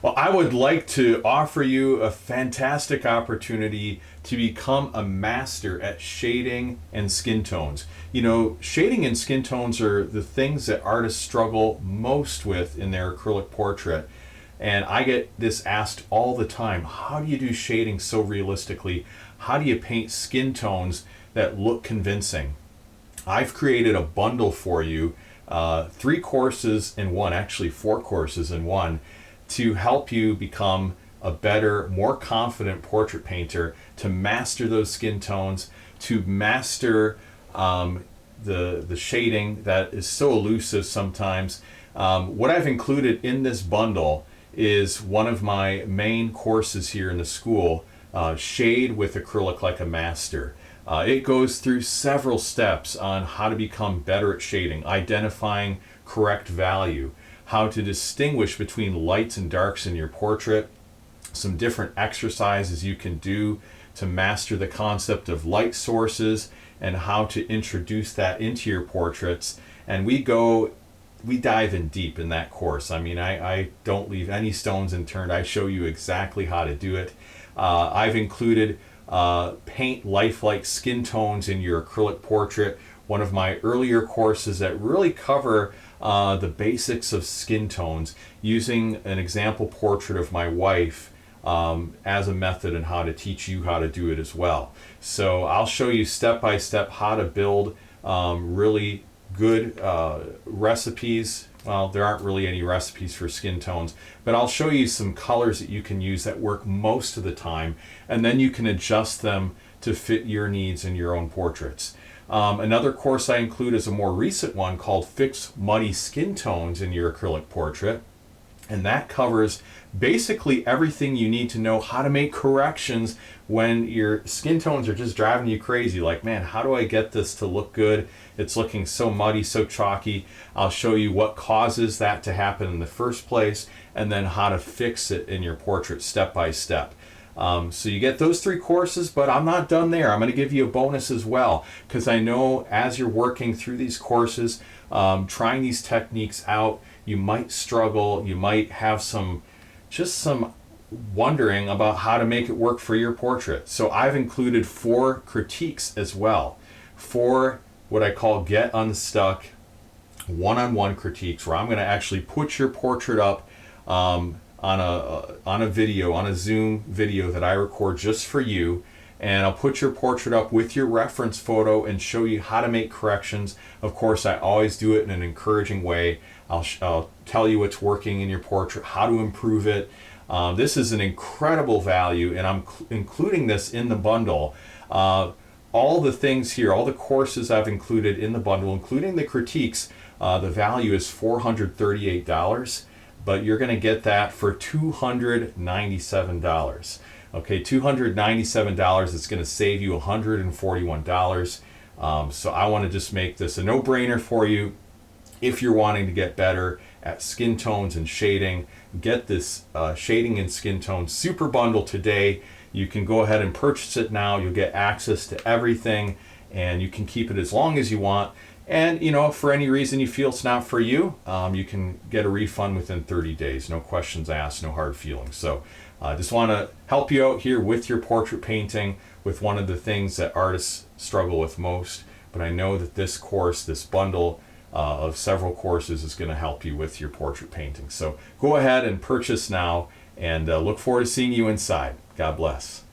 Well, I would like to offer you a fantastic opportunity to become a master at shading and skin tones. You know, shading and skin tones are the things that artists struggle most with in their acrylic portrait. And I get this asked all the time. How do you do shading so realistically? How do you paint skin tones that look convincing? I've created a bundle for you, 3 courses in one, actually 4 courses in one, to help you become a better, more confident portrait painter, to master those skin tones, to master the shading that is so elusive sometimes. What I've included in this bundle is one of my main courses here in the school, Shade with Acrylic Like a Master. It goes through several steps on how to become better at shading, identifying correct value, how to distinguish between lights and darks in your portrait, some different exercises you can do to master the concept of light sources and how to introduce that into your portraits. And we dive in deep in that course. I mean, I don't leave any stones unturned. I show you exactly how to do it. I've included paint lifelike skin tones in your acrylic portrait, one of my earlier courses that really cover the basics of skin tones, using an example portrait of my wife as a method and how to teach you how to do it as well. So I'll show you step by step how to build really good recipes. Well, there aren't really any recipes for skin tones, but I'll show you some colors that you can use that work most of the time, and then you can adjust them to fit your needs in your own portraits. Another course I include is a more recent one called Fix Muddy Skin Tones in Your Acrylic Portrait, and that covers basically everything you need to know how to make corrections when your skin tones are just driving you crazy. Like, man, how do I get this to look good? It's looking so muddy, so chalky. I'll show you what causes that to happen in the first place, and then how to fix it in your portrait step by step. So you get those 3 courses, but I'm not done there. I'm going to give you a bonus as well, because I know as you're working through these courses, trying these techniques out, you might struggle, you might have some wondering about how to make it work for your portrait. So I've included 4 critiques as well, 4 what I call get unstuck one-on-one critiques, where I'm going to actually put your portrait up on a video, on a Zoom video that I record just for you, and I'll put your portrait up with your reference photo and show you how to make corrections. Of course, I always do it in an encouraging way. I'll tell you what's working in your portrait, how to improve it. This is an incredible value, and I'm including this in the bundle. All the things here, all the courses I've included in the bundle, including the critiques, the value is $438, but you're going to get that for $297. Okay, $297 is going to save you $141. So I want to just make this a no-brainer for you. If you're wanting to get better at skin tones and shading, get this shading and skin tone super bundle today. You can go ahead and purchase it now. You'll get access to everything, and you can keep it as long as you want. And, you know, if for any reason you feel it's not for you, you can get a refund within 30 days. No questions asked, no hard feelings. So I just want to help you out here with your portrait painting, with one of the things that artists struggle with most. But I know that this course, this bundle of several courses, is going to help you with your portrait painting. So go ahead and purchase now, and look forward to seeing you inside. God bless.